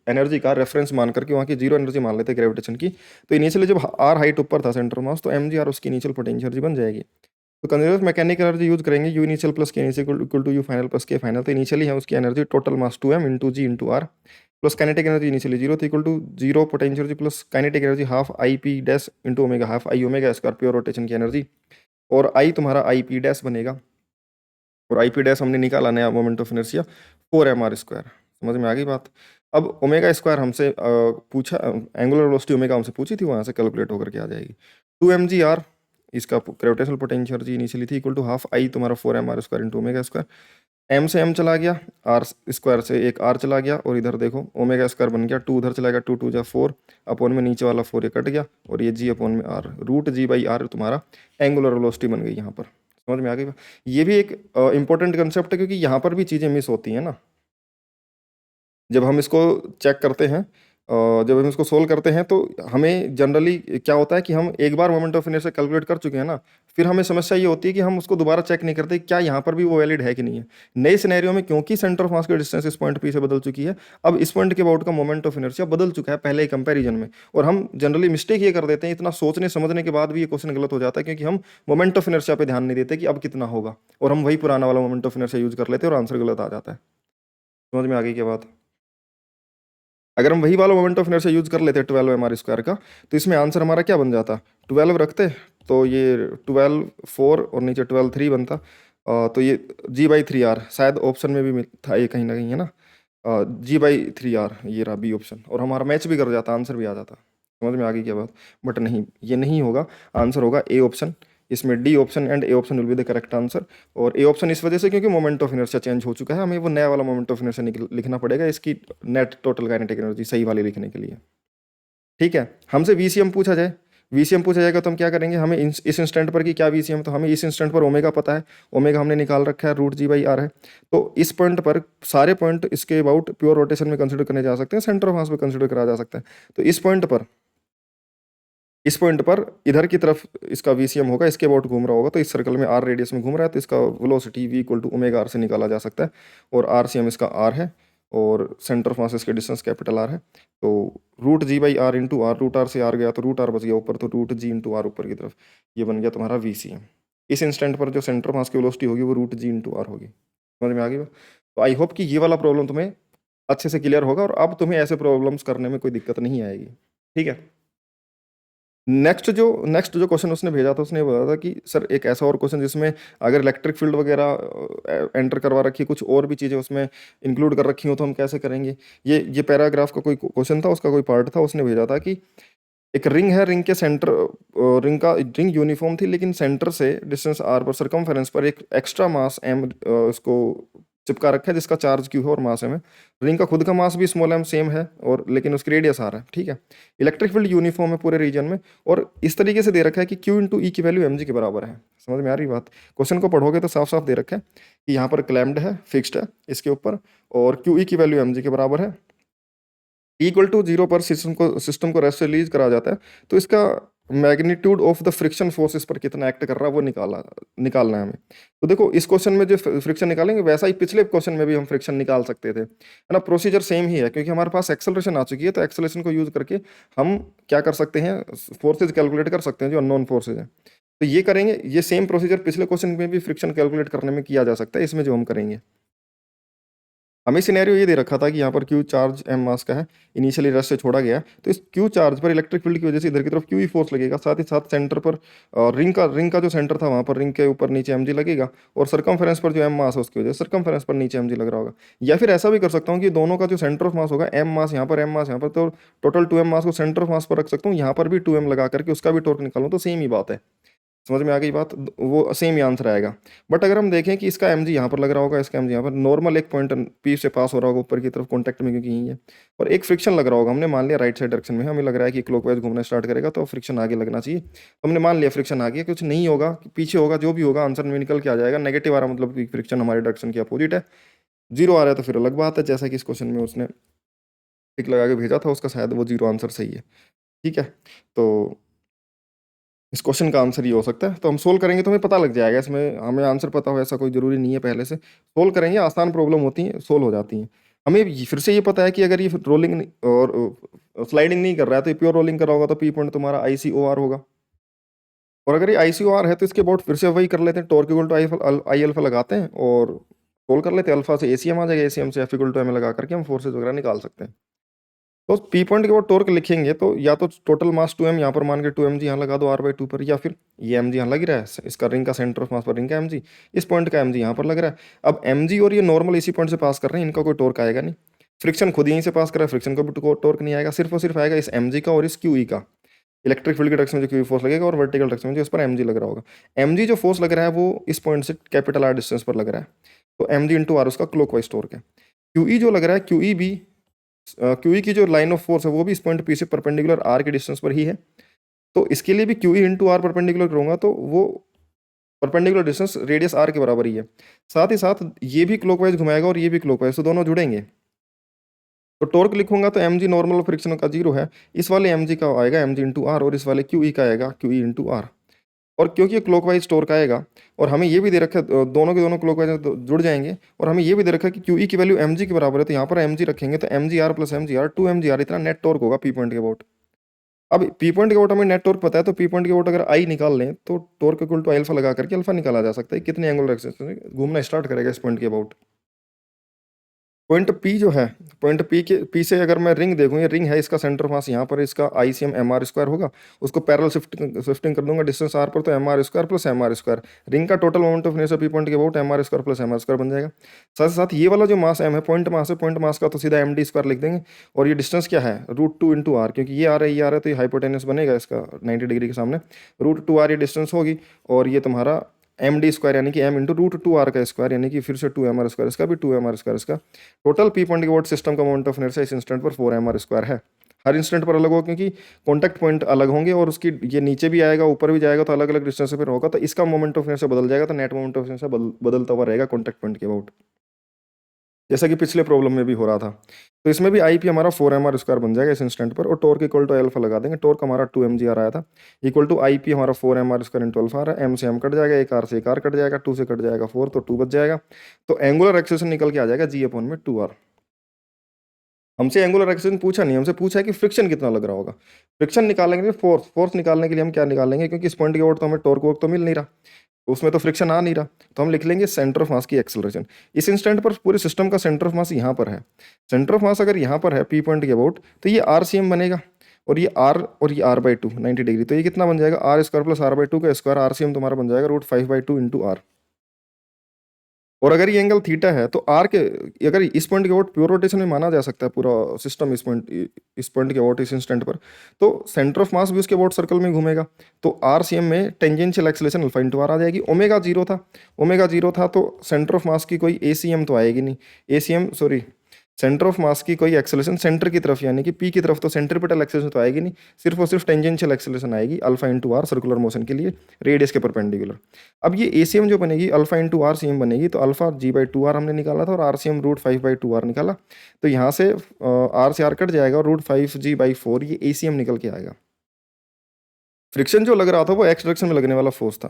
एनर्जी का रेफरेंस मान करके वहाँ की जीरो एनर्जी मान लेते हैं ग्रेविटेशन की, तो इनिशियली जब आर हाइट ऊपर था सेंटर ऑफ मास तो एम जी आर उसकी इनिशियल पोटेंशियल एनर्जी बन जाएगी। तो कंजर्वेटिव मैकेनिकल एनर्जी यूज करेंगे u initial plus k initial equal to u final plus k final, तो इनिशियली है उसकी energy total mass 2m into g into r plus kinetic energy initially zero थी equal to zero potential energy plus kinetic energy half I p dash into omega, half I omega square pure rotation की energy, और आई तुम्हारा आई p dash बनेगा, और आई p dash हमने निकाला नया moment of inertia 4m R square. समझ में आ गई बात। अब ओमेगा स्क्वायर हमसे पूछा, एंगुलर वेलोसिटी ओमेगा हमसे पूछी थी, वहाँ से कैलकुलेट होकर के आ जाएगी 2mg r, इसका ग्रेविटेशनल पोटेंशियल एनर्जी इनिशियली थी इक्वल टू हाफ आई तुम्हारा 4m R square into omega square, M से एम चला गया, आर स्क्वायर से एक आर चला गया, और इधर देखो ओमेगा स्क्वायर बन गया, टू उधर चला गया, टू टू जा 4 अपॉन में नीचे वाला 4 ये कट गया, और ये जी अपॉन में R, root G by R तुम्हारा एंगुलर वेलोसिटी बन गई यहाँ पर। समझ में आ गई। ये भी एक इंपॉर्टेंट कंसेप्ट है क्योंकि यहाँ पर भी चीज़ें मिस होती हैं ना, जब हम इसको चेक करते हैं, जब हम इसको सोल्व करते हैं तो हमें जनरली क्या होता है कि हम एक बार मोमेंट ऑफ इनर्शिया कैलकुलेट कर चुके हैं ना, फिर हमें समस्या ये होती है कि हम उसको दोबारा चेक नहीं करते क्या यहाँ पर भी वो वैलिड है कि नहीं है। नए सिनेरियो में क्योंकि सेंटर ऑफ मास की डिस्टेंस इस पॉइंट पी से बदल चुकी है, अब इस पॉइंट के अबाउट का मोमेंट ऑफ इनर्शिया बदल चुका है पहले कंपैरिजन में, और हम जनरली मिस्टेक ये कर देते हैं, इतना सोचने समझने के बाद भी ये क्वेश्चन गलत हो जाता है क्योंकि हम मोमेंट ऑफ इनर्शिया पे ध्यान नहीं देते कि अब कितना होगा, और हम वही पुराना वाला मोमेंट ऑफ इनर्शिया यूज कर लेते हैं और आंसर गलत आ जाता है। समझ में आ गई क्या बात। अगर हम वही वाला मोमेंट ऑफ इनर्शिया यूज कर लेते 12m आर स्क्वायर का, तो इसमें आंसर हमारा क्या बन जाता, 12 रखते तो ये 12 4 और नीचे 12 3 बनता, तो ये g/3r शायद ऑप्शन में भी था ये कहीं ना कहीं है ना, g/3r ये रहा बी ऑप्शन, और हमारा मैच भी कर जाता, आंसर भी आ जाता। समझ में आ गई क्या बात। बट नहीं, ये नहीं होगा, आंसर होगा ए ऑप्शन, इसमें D option and A option will be the correct answer. और ए ऑप्शन इस वजह से क्योंकि मोमेंट ऑफ इनर्शिया चेंज हो चुका है, हमें वो नया वाला मोमेंट ऑफ इनर्शिया लिखना पड़ेगा इसकी नेट टोटल काइनेटिक एनर्जी सही वाली लिखने के लिए। ठीक है, हमसे वीसीएम पूछा जाए, वीसीएम पूछा जाएगा तो हम क्या करेंगे, हमें इस इंस्टेंट पर की क्या वीसीएम, तो हमें इस इंस्टेंट पर ओमेगा पता है, ओमेगा हमने निकाल रखा है, रूट g/r है, तो इस पॉइंट पर सारे पॉइंट इसके अबाउट प्योर रोटेशन में कंसिडर करने जा सकते हैं, सेंटर ऑफ मास में कंसिडर करा जा सकता है। तो इस पॉइंट पर इधर की तरफ इसका वीसीएम होगा, इसके अबाउट घूम रहा होगा, तो इस सर्कल में आर रेडियस में घूम रहा है, तो इसका velocity v equal to omega R से निकाला जा सकता है, और आरसीएम इसका आर है, और सेंटर ऑफ मास इसके डिस्टेंस कैपिटल आर है, तो root g/r into R, root R से आर गया तो रूट आर बच गया ऊपर, तो रूट g इंटू आर ऊपर की तरफ, ये बन गया तुम्हारा वीसीएम। इस इंस्टेंट पर जो सेंटर ऑफ मास की वेलोसिटी होगी वो रूट g इंटू आर होगी। समझ में आ गई। तो आई होप कि ये वाला प्रॉब्लम तुम्हें अच्छे से क्लियर होगा, और अब तुम्हें ऐसे प्रॉब्लम्स करने में कोई दिक्कत नहीं आएगी। ठीक है, नेक्स्ट जो क्वेश्चन उसने भेजा था, उसने ये बोला था कि सर एक ऐसा और क्वेश्चन जिसमें अगर इलेक्ट्रिक फील्ड वगैरह एंटर करवा रखी है, कुछ और भी चीज़ें उसमें इंक्लूड कर रखी हो तो हम कैसे करेंगे। ये पैराग्राफ का कोई क्वेश्चन था, उसका कोई पार्ट था, उसने भेजा था कि एक रिंग है, रिंग के सेंटर, रिंग यूनिफॉर्म थी लेकिन सेंटर से डिस्टेंस आर पर सर्कमफेरेंस पर एक एक्स्ट्रा मास एम उसको चिपका रखा है जिसका चार्ज क्यू है और मास एम है। रिंग का खुद का मास भी स्मॉल एम सेम है, और लेकिन उसकी रेडियस आर है। ठीक है, इलेक्ट्रिक फील्ड यूनिफॉर्म है पूरे रीजन में, और इस तरीके से दे रखा है कि क्यू इंटू ई की वैल्यू एम जी के बराबर है। समझ में आ रही बात। क्वेश्चन को पढ़ोगे तो साफ साफ दे रखा है कि यहाँ पर क्लैम्ड है, फिक्स्ड है इसके ऊपर, और क्यू ई की वैल्यू एम जी के बराबर है, इक्वल टू 0 पर सिस्टम को रेस्ट रिलीज करा जाता है। तो इसका magnitude of the friction force इस पर कितना एक्ट कर रहा है वो निकालना है हमें। तो देखो इस क्वेश्चन में जो फ्रिक्शन निकालेंगे वैसा ही पिछले क्वेश्चन में भी हम फ्रिक्शन निकाल सकते थे, है ना। प्रोसीजर सेम ही है क्योंकि हमारे पास एक्सेलरेशन आ चुकी है, तो एक्सेलरेशन को यूज करके हम क्या कर सकते हैं, फोर्सेज कैलकुलेट कर सकते हैं जो अननोन फोर्सेज हैं। तो ये करेंगे, ये सेम प्रोसीजर पिछले क्वेश्चन में भी फ्रिक्शन कैलकुलेट करने में किया जा सकता है, इसमें जो हम करेंगे। हमें सिनेरियो ये दे रखा था कि यहाँ पर क्यू चार्ज एम मास का है, इनिशियली रश से छोड़ा गया है, तो इस क्यू चार्ज पर इलेक्ट्रिक फील्ड की वजह से इधर की तरफ क्यू ई फोर्स लगेगा, साथ ही साथ सेंटर पर रिंग का जो सेंटर था वहाँ पर रिंग के ऊपर नीचे एम जी लगेगा, और सर्कमफेरेंस पर जो एम मास है उसकी वजह से सर्कमफेरेंस पर नीचे एम जी लग रहा होगा। या फिर ऐसा भी कर सकता हूँ कि दोनों का जो सेंटर ऑफ मास होगा, एम मास यहाँ पर एम मास यहाँ पर, तो टोटल 2m मास को सेंटर ऑफ मास पर रख सकता हूँ, यहाँ पर भी 2m लगा करके उसका भी टॉर्क निकालूँ, तो सेम ही बात है। समझ में आ गई बात, वो सेम ही आंसर आएगा। बट अगर हम देखें कि इसका एम जी यहाँ पर लग रहा होगा, इसका एम जी यहाँ पर, नॉर्मल एक पॉइंट पी से पास हो रहा होगा ऊपर की तरफ कॉन्टैक्ट में क्योंकि यही है, और एक फ्रिक्शन लग रहा होगा, हमने मान लिया राइट साइड डायरेक्शन में, हमें लग रहा है कि क्लॉकवाइज घूमना स्टार्ट करेगा तो फ्रिक्शन आगे लगना चाहिए, तो हमने मान लिया फ्रिक्शन आगे, कुछ नहीं होगा, पीछे होगा, जो भी होगा आंसर में निकल के आ जाएगा नेगेटिव आ रहा, मतलब कि फ्रिक्शन हमारे डायरेक्शन की अपोजिट है। जीरो आ रहा है तो फिर अलग बात है, जैसा कि इस क्वेश्चन में उसने टिक लगा के भेजा था, उसका शायद वो जीरो आंसर सही है। ठीक है, तो इस क्वेश्चन का आंसर ये हो सकता है, तो हम सोल्व करेंगे तो हमें पता लग जाएगा, इसमें हमें आंसर पता हो ऐसा कोई जरूरी नहीं है, पहले से सोल्व करेंगे, आसान प्रॉब्लम होती है सोल्व हो जाती हैं। हमें फिर से ये पता है कि अगर ये रोलिंग और स्लाइडिंग नहीं कर रहा है, तो ये प्योर रोलिंग कर रहा होगा, तो पी पॉइंट तुम्हारा आई सी ओ आर होगा। और अगर ये आई सी ओ आर है तो इसके अबाउट फिर से वही कर लेते हैं, torque equal to I alpha लगाते हैं और सोल्व कर लेते हैं, अल्फा से एसीएम आ जाएगा, एसीएम से एफ इक्वल टू एम लगा करके हम फोर्सेज वगैरह निकाल सकते हैं। तो पी पॉइंट के बाद टॉर्क लिखेंगे तो या तो टोटल मास 2m यहाँ पर मान के 2 mg यहाँ लगा दो r/2 पर, या फिर ये mg यहाँ लग रहा है, इसका रिंग का सेंटर ऑफ मास पर रिंग का mg, इस पॉइंट का mg यहाँ पर लग रहा है। अब mg और ये नॉर्मल इसी पॉइंट से पास कर रहे हैं, इनका कोई टॉर्क आएगा नहीं, फ्रिक्शन खुद यहीं से पास कर रहा है, फ्रिक्शन का भी टॉर्क नहीं आएगा, सिर्फ और सिर्फ आएगा इस mg का और इस QE का, इलेक्ट्रिक फील्ड के डायरेक्शन में जो QE फोर्स लगेगा और वर्टिकल डायरेक्शन में जो इस पर mg लग रहा होगा। mg जो फोर्स लग रहा है वो इस पॉइंट से कैपिटल R डिस्टेंस पर लग रहा है, तो mg इंटू आर उसका क्लॉकवाइज टॉर्क है। QE जो लग रहा है, QE भी QE की जो लाइन ऑफ फोर्स है वो भी इस पॉइंट पी से परपेंडिकुलर आर के डिस्टेंस पर ही है, तो इसके लिए भी QE इंटू आर परपेंडिकुलर करूंगा तो वो परपेंडिकुलर डिस्टेंस रेडियस आर के बराबर ही है, साथ ही साथ ये भी क्लॉकवाइज घुमाएगा और ये भी क्लॉकवाइज, तो दोनों जुड़ेंगे। तो टॉर्क लिखूंगा तो mg नॉर्मल फ्रिक्शन का जीरो है, इस वाले mg का आएगा mg इंटू आर, और इस वाले QE का आएगा QE इंटू आर। और क्योंकि ये क्लॉकवाइज टॉर्क आएगा और हमें ये भी दे रखा है, दोनों के दोनों क्लॉकवाइज जुड़ जाएंगे, और हमें ये भी दे रखा है कि QE की वैल्यू mg के बराबर है, तो यहाँ पर mg रखेंगे तो mgr प्लस mgr 2mgr इतना नेट टॉर्क होगा पी पॉइंट के अबाउट। अब पी पॉइंट के अबाउट हमें नेट टॉर्क पता है, तो पी पॉइंट के अबाउट अगर आई निकाल लें तो टॉर्क इक्वल टू अल्फा लगा करके अल्फा निकाला जा सकता है, कितने एंगुलर एक्सिस में घूमना स्टार्ट करेगा इस पॉइंट के अबाउट। पॉइंट पी जो है, पॉइंट पी से अगर मैं रिंग देखूँ, ये रिंग है, इसका सेंटर ऑफ मास यहाँ पर, इसका ICM MR² होगा, उसको पैरेलल शिफ्टिंग कर दूंगा डिस्टेंस r पर, तो MR² प्लस MR², रिंग का total moment of inertia P point के अबाउट MR² प्लस MR² बन जाएगा। साथ ही साथ ये वाला जो मास m है, पॉइंट मास है, पॉइंट मास का तो सीधा MD² लिख देंगे, और ये डिस्टेंस क्या है √2 इंटू आर, क्योंकि ये आ रहा है ये आ रहा है तो ये हाइपोटेनस बनेगा इसका 90 डिग्री के सामने, √2r ये डिस्टेंस होगी, और ये तुम्हारा MD² यानी कि m इंटू √2r का स्क्वायर, यानी कि फिर से 2mr², इसका भी 2mr², इसका टोटल पी पॉइंट के वोट सिस्टम का मोमेंट ऑफ इनर्शिया इस इंस्टेंट पर 4mr² है। हर इंस्टेंट पर अलग होगा क्योंकि कॉन्टैक्ट पॉइंट अलग होंगे, और उसकी ये नीचे भी आएगा ऊपर भी जाएगा, तो अलग अलग डिस्टेंस से फिर होगा, तो इसका मोमेंट ऑफ इनर्शिया बदल जाएगा, तो नेट मोमेंट ऑफ इनर्शिया बदलता हुआ रहेगा कॉन्टैक्ट पॉइंट के अबाउट, जैसा कि पिछले प्रॉब्लम में भी हो रहा था। तो इसमें भी IP हमारा 4mr² बन जाएगा इस इंस्टेंट पर, और टॉर्क इक्वल टू अल्फा लगा देंगे, टॉर्क हमारा 2mgr आया था, इक्वल टू IP हमारा 4mr² इंटू अल्फा आ रहा है, m से m कट जाएगा, एक r से एक r कट जाएगा, 2 से कट जाएगा 4, तो 2 बच जाएगा, तो एंगुलर एक्सेलेरेशन निकल के आ जाएगा g अपॉन में 2r। हमसे एंगुलर एक्सेलेरेशन पूछा नहीं, हमसे पूछा है कि फ्रिक्शन कितना लग रहा होगा। फ्रिक्शन निकालने के लिए फोर्स निकालने के लिए हम क्या निकालेंगे, क्योंकि इस पॉइंट के ओर तो हमें टॉर्क वोर्क तो मिल नहीं रहा, उसमें तो फ्रिक्शन आ नहीं रहा, तो हम लिख लेंगे सेंटर ऑफ मास की एक्सेलरेशन। इस इंस्टेंट पर पूरे सिस्टम का सेंटर ऑफ मास यहाँ पर है, सेंटर ऑफ मास अगर यहाँ पर है पी पॉइंट के अबाउट, तो ये RCM बनेगा, और ये r/2 90 डिग्री, तो ये कितना बन जाएगा r² प्लस r/2 का स्क्वायर, RCM तुम्हारा बन जाएगा √5/2 इंटू आर। और अगर ये एंगल थीटा है तो आर के, अगर इस पॉइंट के अबाउट प्योर रोटेशन में माना जा सकता है पूरा सिस्टम, इस पॉइंट के अबाउट इस इंस्टेंट पर, तो सेंटर ऑफ मास भी उसके अबाउट सर्कल में घूमेगा, तो RCM में tangential acceleration alpha into r आ जाएगी। ओमेगा जीरो था तो सेंटर ऑफ मास की कोई ACM तो आएगी नहीं, सेंटर ऑफ मास की कोई एक्सेलेरेशन सेंटर की तरफ यानी कि पी की तरफ, तो सेंट्रीपिटल एक्सेलेरेशन तो आएगी नहीं, सिर्फ और सिर्फ टेंजेंशियल एक्सेलेरेशन आएगी alpha into R circular motion के लिए रेडियस के परपेंडिकुलर। अब ये ACM जो बनेगी अल्फा इंटू आर CM बनेगी, तो अल्फा g/2r हमने निकाला था, और RCM √5/2r निकाला, तो यहाँ से r से r कट जाएगा और √5g/4 ये ACM निकल के आएगा। फ्रिक्शन जो लग रहा था वो एक्स डायरेक्शन में लगने वाला फोर्स था,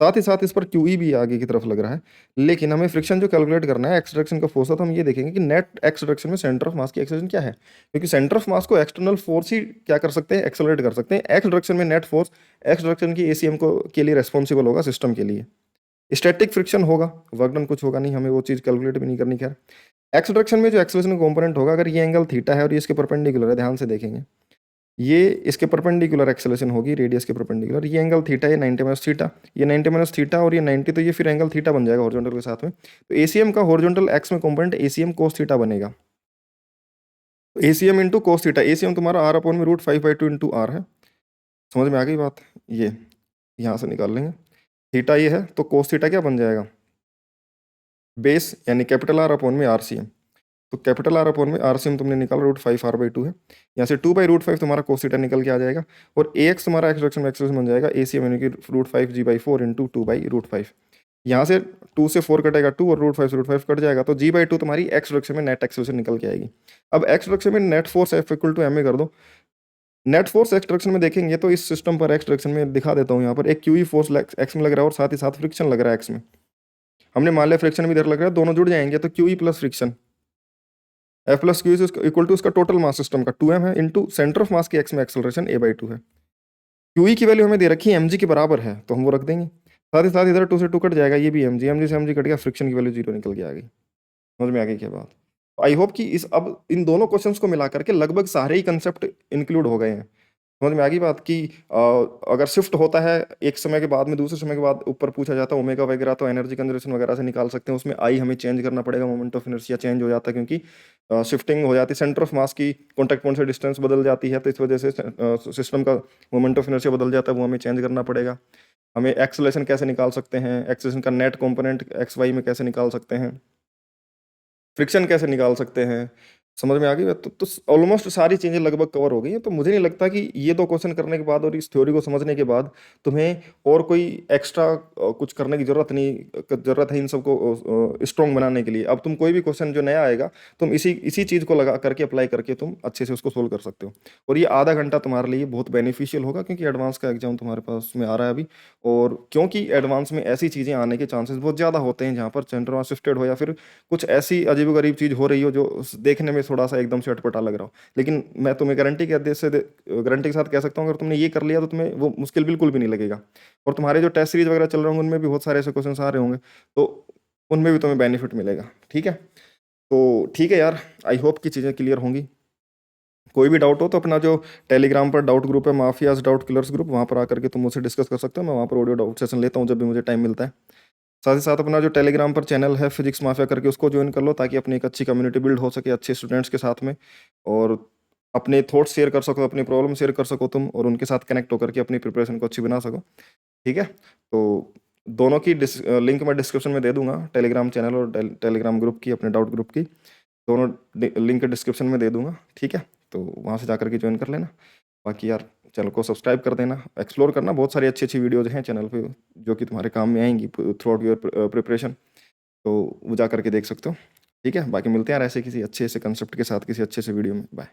साथ ही साथ इस पर क्यूई भी आगे की तरफ लग रहा है। लेकिन हमें फ्रिक्शन जो कैलकुलेट करना है एक्स डायरेक्शन का फोर्स था, तो हम ये देखेंगे कि नेट एक्स डायरेक्शन में सेंटर ऑफ मास की एक्सेलरेशन क्या है, क्योंकि सेंटर ऑफ मास को एक्सटर्नल फोर्स ही क्या कर सकते हैं, एक्सेलरेट कर सकते हैं। एक्स डायरेक्शन में नेट फोर्स एक्स डायरेक्शन की एसीएम को के लिए रेस्पॉन्सिबल होगा सिस्टम के लिए। स्टैटिक फ्रिक्शन होगा, वर्क डन कुछ होगा नहीं, हमें वो चीज़ कैलकुलेट भी नहीं करनी। खैर, एक्स डायरेक्शन में जो एक्सेलरेशन कंपोनेंट होगा, अगर ये एंगल थीटा है और ये इसके परपेंडिकुलर है, ध्यान से देखेंगे, ये इसके परपेंडिकुलर एक्सेलरेशन होगी, रेडियस के परपेंडिकुलर। ये एंगल थीटा, ये 90 माइनस थीटा, ये 90 माइनस थीटा और ये 90, तो ये फिर एंगल थीटा बन जाएगा हॉरिजॉन्टल के साथ में। तो एसीएम का हॉरिजॉन्टल एक्स में कंपोनेंट एसीएम कोस थीटा बनेगा। तो ACM into cos theta, ACM तुम्हारा आर अपॉन में √5/2 इंटू आर है। समझ में आ गई बात? ये यहाँ से निकाल लेंगे, थीटा ये है, तो कोस थीटा क्या बन जाएगा, बेस यानी कैपिटल आर अपॉन में आरसीएम। तो कैपिटल आर अपॉन में आरसीएम तुमने निकाला √5r/2 है, यहाँ से 2/√5 तुम्हारा कोस थीटा निकल के आ जाएगा, और ए एक्स तुम्हारा एक्स डायरेक्शन में एक्सेलरेशन बन जाएगा एसीएम यानी कि √5g/4 इंटू 2/√5। यहाँ से 2 से 4 कटेगा 2 और √5 से √5 कट जाएगा, तो g/2 तुम्हारी एक्स डायरेक्शन में नेट एक्सेलरेशन निकल के आएगी। अब एक्स डायरेक्शन में net force F equal to M A कर दो। नेट फोर्स एक्स डायरेक्शन में देखेंगे तो इस सिस्टम पर एक्स डायरेक्शन में दिखा देता हूँ, यहाँ पर एक क्यूई फोर्स एक्स में लग रहा है और साथ ही साथ फ्रिक्शन लग रहा है एक्स में। हमने मान लिया फ्रिक्शन भी इधर लग रहा है, दोनों जुड़ जाएंगे तो QE plus friction F plus Q equal to उसका टोटल मास सिस्टम का 2m है इंटू सेंटर ऑफ मास की एक्स में एक्सेलरेशन a/2 है। क्यूई की वैल्यू हमें दे रखी है mg के बराबर है, तो हम वो रख देंगे। साथ ही साथ इधर 2 से 2 कट जाएगा, ये भी mg से mg कट गया, फ्रिक्शन की वैल्यू 0 निकल के आ गई। समझ में आ गई क्या बात? आई होप कि इस अब इन दोनों क्वेश्चंस को मिला करके लगभग सारे ही कंसेप्ट इंक्लूड हो गए हैं। समझ में आ गई बात कि अगर शिफ्ट होता है एक समय के बाद में दूसरे समय के बाद ऊपर पूछा जाता है ओमेगा वगैरह, तो एनर्जी कंजर्वेशन वगैरह से निकाल सकते हैं। उसमें आई हमें चेंज करना पड़ेगा, मोमेंट ऑफ इनर्शिया चेंज हो जाता है, क्योंकि शिफ्टिंग हो जाती है, सेंटर ऑफ मास की कॉन्टैक्ट पॉइंट से डिस्टेंस बदल जाती है, तो इस वजह से सिस्टम का मोमेंट ऑफ इनर्शिया बदल जाता है, वो हमें चेंज करना पड़ेगा। हमें एक्सेलरेशन कैसे निकाल सकते हैं, एक्सेलरेशन का नेट कॉम्पोनेंट एक्स वाई में कैसे निकाल सकते हैं, फ्रिक्शन कैसे निकाल सकते हैं। समझ में आ गई बात? तो ऑलमोस्ट सारी चीज़ें लगभग कवर हो गई हैं। तो मुझे नहीं लगता कि ये दो क्वेश्चन करने के बाद और इस थ्योरी को समझने के बाद तुम्हें और कोई एक्स्ट्रा कुछ करने की ज़रूरत है इन सबको स्ट्रॉन्ग बनाने के लिए। अब तुम कोई भी क्वेश्चन जो नया आएगा, तुम इसी इसी चीज़ को लगा करके अप्लाई करके तुम अच्छे से उसको सोल्व कर सकते हो। और ये आधा घंटा तुम्हारे लिए बहुत बेनिफिशियल होगा, क्योंकि एडवांस का एग्जाम तुम्हारे पास में आ रहा है अभी। और क्योंकि एडवांस में ऐसी चीज़ें आने के चांसेस बहुत ज़्यादा होते हैं जहाँ पर सेंटर शिफ्टेड हो या फिर कुछ ऐसी अजीबोगरीब चीज़ हो रही हो जो देखने में थोड़ा सा एकदम से अटपटा लग रहा हो। लेकिन मैं तुम्हें गारंटी के साथ कह सकता हूँ, अगर तुमने ये कर लिया तो तुम्हें वो मुश्किल बिल्कुल भी नहीं लगेगा। और तुम्हारे जो टेस्ट सीरीज वगैरह चल रहे होंगे उनमें भी बहुत सारे ऐसे क्वेश्चन आ रहे होंगे, तो उनमें भी तुम्हें बेनिफिट मिलेगा। ठीक है, तो ठीक है यार, आई होप कि चीज़ें क्लियर होंगी। कोई भी डाउट हो तो अपना जो टेलीग्राम पर डाउट ग्रुप है, माफियाज डाउट किलर्स ग्रुप, वहाँ पर आकर के तुम मुझसे डिस्कस कर सकते हो। मैं वहाँ पर ऑडियो डाउट सेशन लेता हूँ जब भी मुझे टाइम मिलता है। साथ ही साथ अपना जो टेलीग्राम पर चैनल है फिजिक्स माफिया करके, उसको ज्वाइन कर लो, ताकि अपनी एक अच्छी कम्युनिटी बिल्ड हो सके अच्छे स्टूडेंट्स के साथ में, और अपने थॉट्स शेयर कर सको, अपनी प्रॉब्लम शेयर कर सको तुम, और उनके साथ कनेक्ट होकर के अपनी प्रिपरेशन को अच्छी बना सको। ठीक है, तो दोनों की लिंक मैं डिस्क्रिप्शन में दे दूंगा, टेलीग्राम चैनल और टेलीग्राम ग्रुप की, अपने डाउट ग्रुप की, दोनों लिंक डिस्क्रिप्शन में दे दूंगा। ठीक है, तो वहाँ से जाकर के ज्वाइन कर लेना। बाकी यार चैनल को सब्सक्राइब कर देना, एक्सप्लोर करना, बहुत सारी अच्छी अच्छी वीडियोज़ हैं चैनल पे जो कि तुम्हारे काम में आएंगी थ्रू आउट योर प्रिपरेशन, तो वो जा करके देख सकते हो। ठीक है, बाकी मिलते हैं यार ऐसे किसी अच्छे से कंसेप्ट के साथ किसी अच्छे से वीडियो में। बाय।